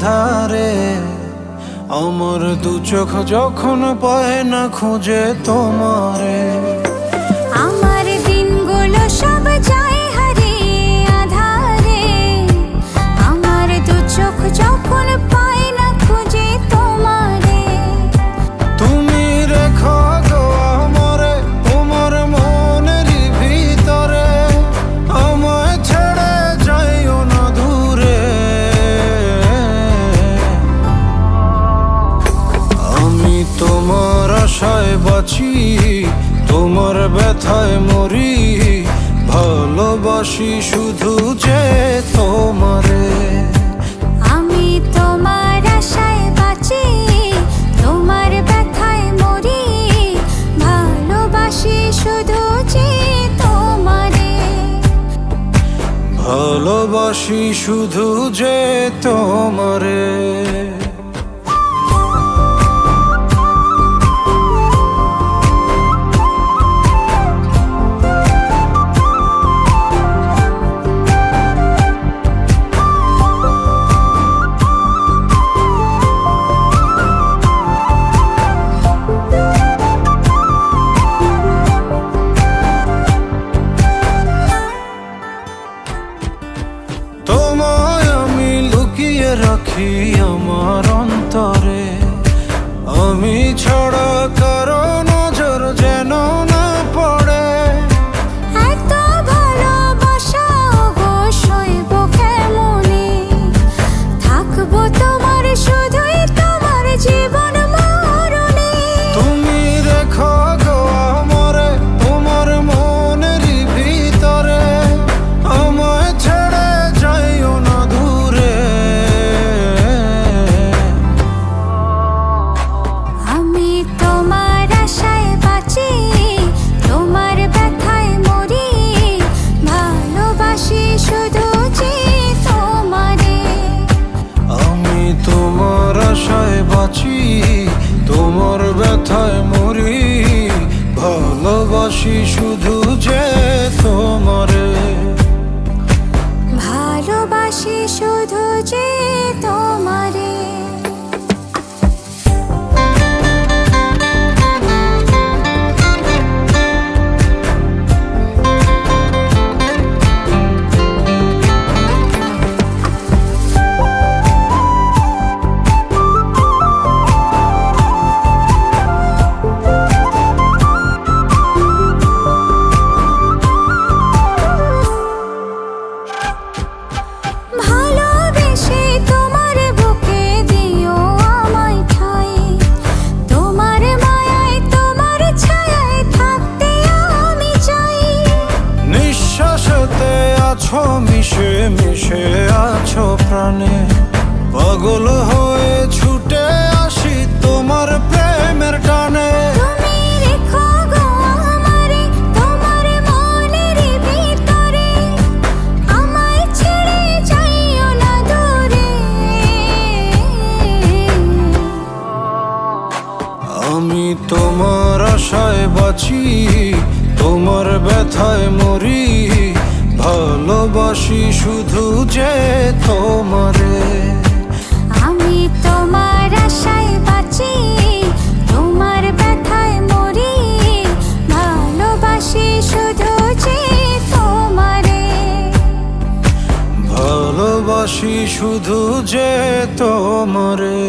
আধারে আমার দু চোখ যখন পায় না খুঁজে তোমারে। আমার দিনগুলো সব যায় হারিয়ে আধারে, আমার দু চোখ যখন পায় না খুঁজে তোমারে। তুমি রেখো গো আমারে তোমার মনেরই ভিতরে, আমায় ছেড়ে যাইও না দূরে। আমি তোমার আশায় বাঁচি, তোমার ব্যথায় মরি, ভালোবাসি শুধু যে তোমারে। আমি তোমার আশায় বাঁচি, তোমার ব্যথায় মরি, ভালোবাসি শুধু যে তোমারে। ভালোবাসি শুধু যে তোমারে। তোমায় আমি লুকিয়ে রাখি আমার অন্তরে, আমি ছাড়া কারো নজর যেন না পড়ে। এত ভালোবাসা গো সইব কেমনে, থাকবো তোমার শুধুই তোমার জীবন মরণে। তুমি রেখো গো আমারে তোমার মনেরই ভিতরে, আমায় ছেড়ে যাইও না দূরে। আমি তোমার আশায় বাঁচি, তোমার ব্যথায় মরি, ভালোবাসি শুধু যে তোমারে। আমি তোমার আশায় বাঁচি, তোমার ব্যথায় মরি, ভালোবাসি শুধু যে তোমারে। ভালোবাসি শুধু যে তোমারে। ভালোবেসে তোমার বুকে দিও আমায় ঠাঁই, তোমার মায়ায় তোমার ছায়ায় থাকতে আমি চাই। নিঃশ্বাসেতে আছো মিশে মিশে আছো প্রাণে, পাগল হয়ে ছুটে আসি তোমার প্রেমের টানে। তুমি রেখো গো আমারে তোমার মনেরই ভিতরে, আমায় ছেড়ে যাইও না দূরে। আমি তোমার আশায় বাঁচি, তোমার ব্যথায় মরি, ভালোবাসি শুধু যে তোমারে। আমি তোমার আশায় বাঁচি, তোমার ব্যথায় মরি, ভালোবাসি শুধু যে তোমারে। ভালোবাসি শুধু যে তোমারে।